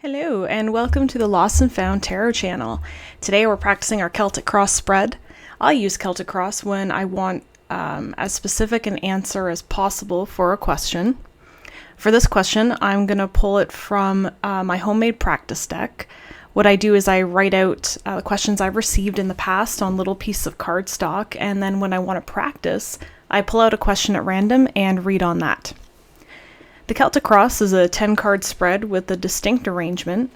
Hello, and welcome to the Lost and Found Tarot channel. Today we're practicing our Celtic Cross Spread. I use Celtic Cross when I want as specific an answer as possible for a question. For this question, I'm going to pull it from my homemade practice deck. What I do is I write out the questions I've received in the past on little pieces of cardstock, and then when I want to practice, I pull out a question at random and read on that. The Celtic Cross is a 10-card spread with a distinct arrangement.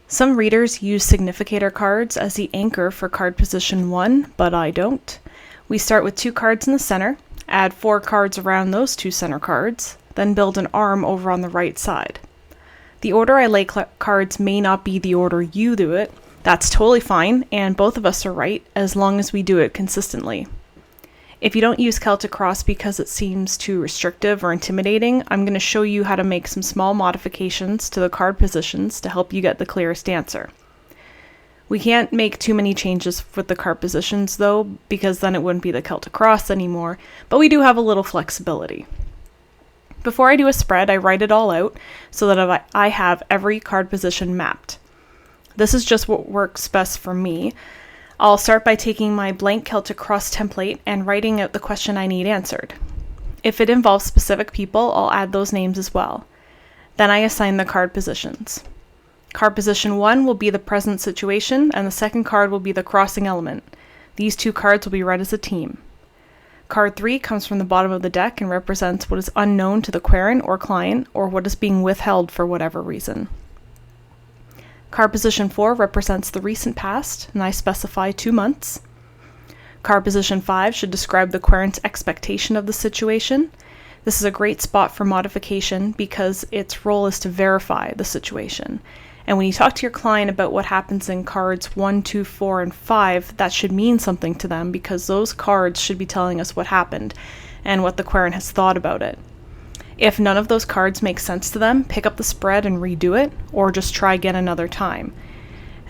Some readers use significator cards as the anchor for card position 1, but I don't. We start with 2 cards in the center, add 4 cards around those 2 center cards, then build an arm over on the right side. The order I lay cards may not be the order you do it. That's totally fine, and both of us are right as long as we do it consistently. If you don't use Celtic Cross because it seems too restrictive or intimidating, I'm going to show you how to make some small modifications to the card positions to help you get the clearest answer. We can't make too many changes with the card positions though, because then it wouldn't be the Celtic Cross anymore, but we do have a little flexibility. Before I do a spread, I write it all out so that I have every card position mapped. This is just what works best for me. I'll start by taking my blank Celtic Cross template and writing out the question I need answered. If it involves specific people, I'll add those names as well. Then I assign the card positions. Card position 1 will be the present situation, and the second card will be the crossing element. These 2 cards will be read as a team. Card 3 comes from the bottom of the deck and represents what is unknown to the querent or client, or what is being withheld for whatever reason. Card position 4 represents the recent past, and I specify 2 months. Card position 5 should describe the querent's expectation of the situation. This is a great spot for modification because its role is to verify the situation. And when you talk to your client about what happens in cards 1, 2, 4, and 5, that should mean something to them because those cards should be telling us what happened and what the querent has thought about it. If none of those cards make sense to them, pick up the spread and redo it, or just try again another time.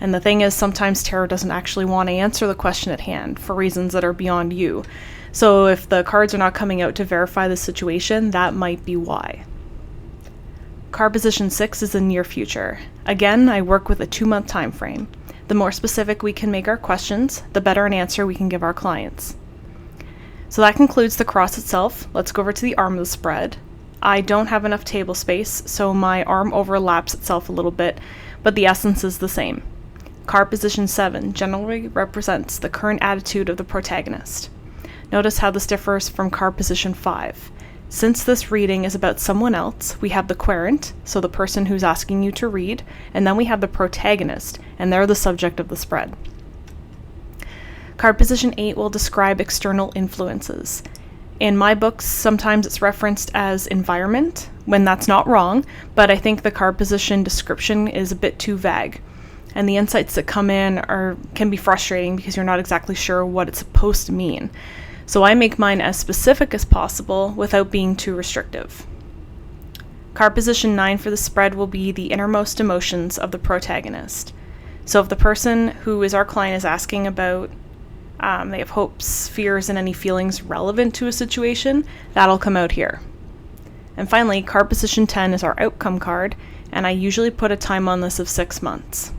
And the thing is, sometimes tarot doesn't actually want to answer the question at hand for reasons that are beyond you. So if the cards are not coming out to verify the situation, that might be why. Card position 6 is the near future. Again, I work with a 2-month time frame. The more specific we can make our questions, the better an answer we can give our clients. So that concludes the cross itself. Let's go over to the arm of the spread. I don't have enough table space, so my arm overlaps itself a little bit, but the essence is the same. Card position 7 generally represents the current attitude of the protagonist. Notice how this differs from card position 5. Since this reading is about someone else, we have the querent, so the person who's asking you to read, and then we have the protagonist, and they're the subject of the spread. Card position 8 will describe external influences. In my books, sometimes it's referenced as environment, when that's not wrong, but I think the card position description is a bit too vague. And the insights that come in can be frustrating because you're not exactly sure what it's supposed to mean. So I make mine as specific as possible without being too restrictive. Card position 9 for the spread will be the innermost emotions of the protagonist. So if the person who is our client is asking about they have hopes, fears, and any feelings relevant to a situation, that'll come out here. And finally, card position 10 is our outcome card, and I usually put a time on this of 6 months.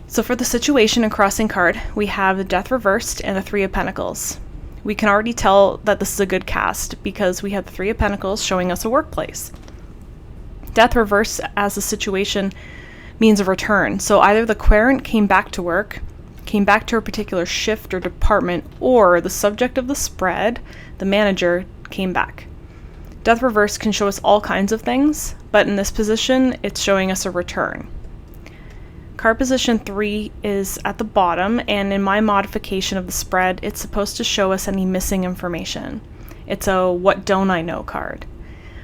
So for the situation and crossing card, we have the Death reversed and the 3 of Pentacles. We can already tell that this is a good cast because we have the 3 of Pentacles showing us a workplace. Death reversed as a situation means a return, so either the querent came back to work, came back to a particular shift or department, or the subject of the spread, the manager, came back. Death reverse can show us all kinds of things, but in this position, it's showing us a return. Card position 3 is at the bottom, and in my modification of the spread, it's supposed to show us any missing information. It's a what don't I know card.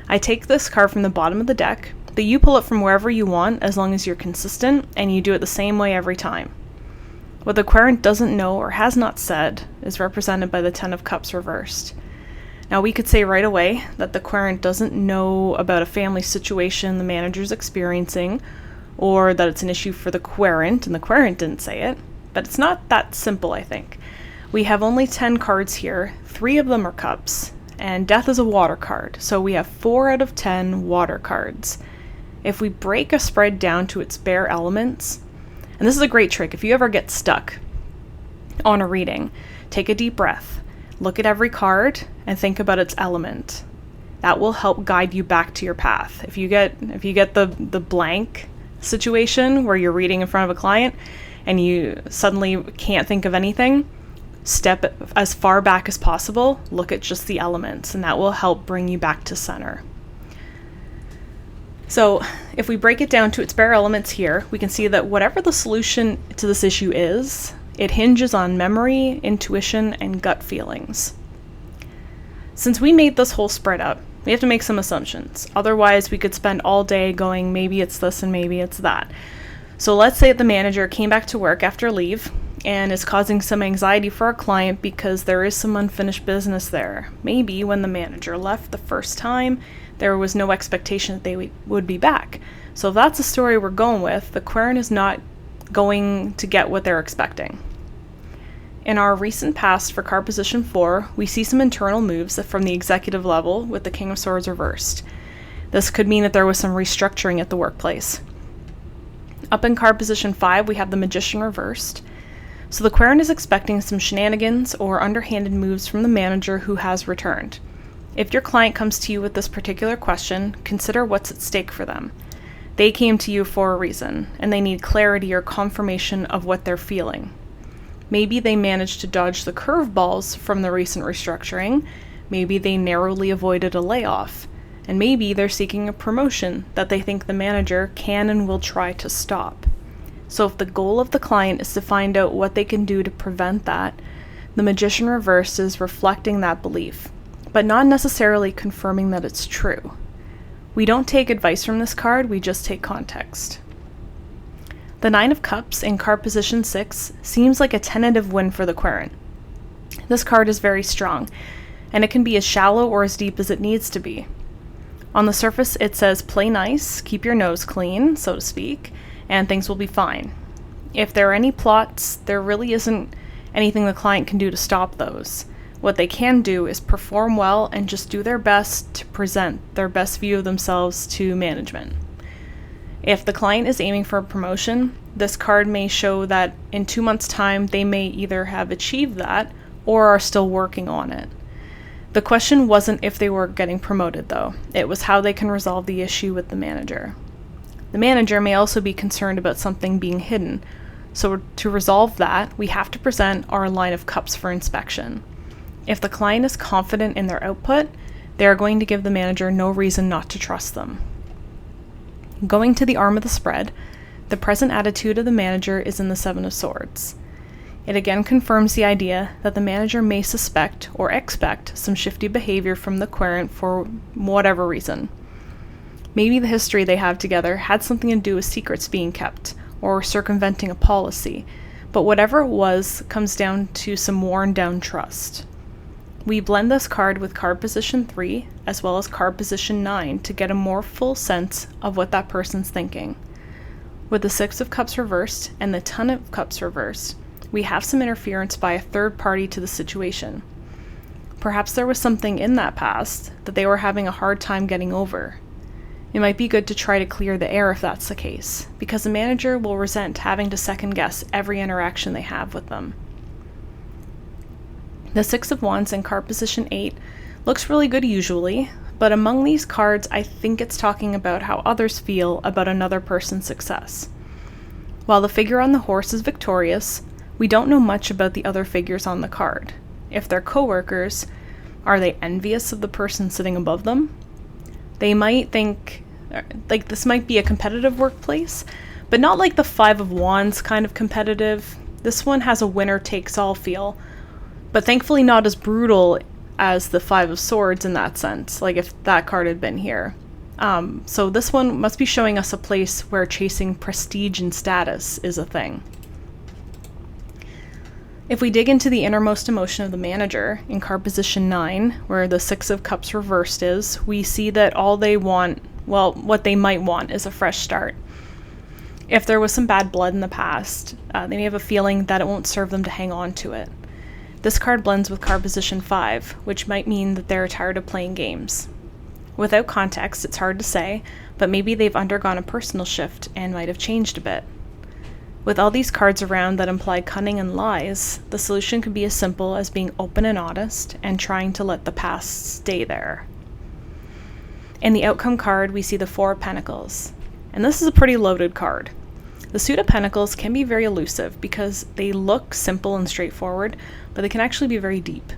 I take this card from the bottom of the deck, but you pull it from wherever you want as long as you're consistent and you do it the same way every time. What the querent doesn't know or has not said is represented by the 10 of Cups reversed. Now we could say right away that the querent doesn't know about a family situation the manager's experiencing, or that it's an issue for the querent and the querent didn't say it, but it's not that simple, I think. We have only 10 cards here, 3 of them are cups, and death is a water card, so we have 4 out of 10 water cards. If we break a spread down to its bare elements, and this is a great trick, if you ever get stuck on a reading, take a deep breath, look at every card, and think about its element. That will help guide you back to your path. If you get the blank situation where you're reading in front of a client and you suddenly can't think of anything, step as far back as possible, look at just the elements, and that will help bring you back to center. So if we break it down to its bare elements here, we can see that whatever the solution to this issue is, it hinges on memory, intuition, and gut feelings. Since we made this whole spread up, we have to make some assumptions. Otherwise, we could spend all day going, maybe it's this and maybe it's that. So let's say the manager came back to work after leave and is causing some anxiety for our client because there is some unfinished business there. Maybe when the manager left the first time, there was no expectation that they would be back. So if that's the story we're going with, the querent is not going to get what they're expecting. In our recent past for card position 4, we see some internal moves from the executive level with the King of Swords reversed. This could mean that there was some restructuring at the workplace. Up in card position 5, we have the Magician reversed. So the querent is expecting some shenanigans or underhanded moves from the manager who has returned. If your client comes to you with this particular question, consider what's at stake for them. They came to you for a reason, and they need clarity or confirmation of what they're feeling. Maybe they managed to dodge the curveballs from the recent restructuring, maybe they narrowly avoided a layoff, and maybe they're seeking a promotion that they think the manager can and will try to stop. So if the goal of the client is to find out what they can do to prevent that, the Magician reversed is reflecting that belief, but not necessarily confirming that it's true. We don't take advice from this card, we just take context. The Nine of Cups in card position 6 seems like a tentative win for the querent. This card is very strong, and it can be as shallow or as deep as it needs to be. On the surface, it says play nice, keep your nose clean, so to speak, and things will be fine. If there are any plots, there really isn't anything the client can do to stop those. What they can do is perform well and just do their best to present their best view of themselves to management. If the client is aiming for a promotion, this card may show that in 2 months' time they may either have achieved that or are still working on it. The question wasn't if they were getting promoted, though. It was how they can resolve the issue with the manager. The manager may also be concerned about something being hidden, so to resolve that, we have to present our line of cups for inspection. If the client is confident in their output, they are going to give the manager no reason not to trust them. Going to the arm of the spread, the present attitude of the manager is in the Seven of Swords. It again confirms the idea that the manager may suspect or expect some shifty behavior from the querent for whatever reason. Maybe the history they have together had something to do with secrets being kept or circumventing a policy, but whatever it was comes down to some worn down trust. We blend this card with card position 3 as well as card position 9 to get a more full sense of what that person's thinking. With the Six of Cups reversed and the Ten of Cups reversed, we have some interference by a third party to the situation. Perhaps there was something in that past that they were having a hard time getting over. It might be good to try to clear the air if that's the case, because the manager will resent having to second guess every interaction they have with them. The Six of Wands in card position 8 looks really good usually, but among these cards I think it's talking about how others feel about another person's success. While the figure on the horse is victorious, we don't know much about the other figures on the card. If they're coworkers, are they envious of the person sitting above them? They might think, like, this might be a competitive workplace, but not like the Five of Wands kind of competitive. This one has a winner-takes-all feel, but thankfully not as brutal as the Five of Swords in that sense, like if that card had been here. So this one must be showing us a place where chasing prestige and status is a thing. If we dig into the innermost emotion of the manager, in card position 9, where the Six of Cups reversed is, we see that all they want, well, what they might want is a fresh start. If there was some bad blood in the past, they may have a feeling that it won't serve them to hang on to it. This card blends with card position 5, which might mean that they're tired of playing games. Without context, it's hard to say, but maybe they've undergone a personal shift and might have changed a bit. With all these cards around that imply cunning and lies, the solution could be as simple as being open and honest and trying to let the past stay there. In the outcome card, we see the Four of Pentacles, and this is a pretty loaded card. The Suit of Pentacles can be very elusive because they look simple and straightforward, but they can actually be very deep.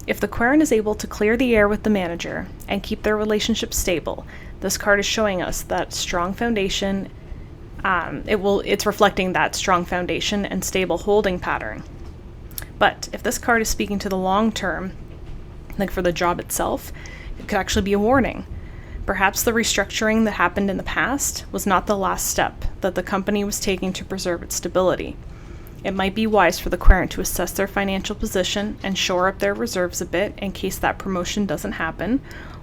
If the Querent is able to clear the air with the manager and keep their relationship stable, this card is showing us that strong foundation. It's reflecting that strong foundation and stable holding pattern. But if this card is speaking to the long term, like for the job itself, it could actually be a warning. Perhaps the restructuring that happened in the past was not the last step that the company was taking to preserve its stability. It might be wise for the Querent to assess their financial position and shore up their reserves a bit in case that promotion doesn't happen,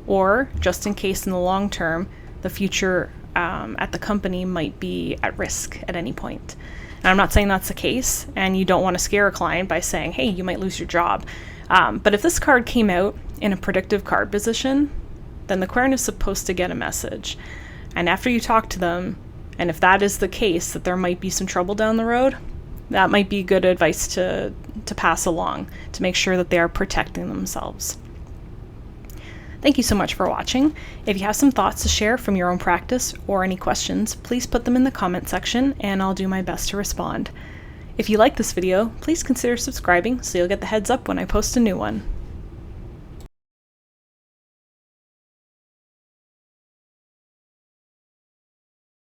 or just in case in the long term, the future at the company might be at risk at any point. And I'm not saying that's the case, and you don't want to scare a client by saying, hey, you might lose your job. But if this card came out in a predictive card position, then the Querent is supposed to get a message. And after you talk to them, and if that is the case, that there might be some trouble down the road, that might be good advice to pass along to make sure that they are protecting themselves. Thank you so much for watching. If you have some thoughts to share from your own practice or any questions, please put them in the comment section and I'll do my best to respond. If you like this video, please consider subscribing so you'll get the heads up when I post a new one.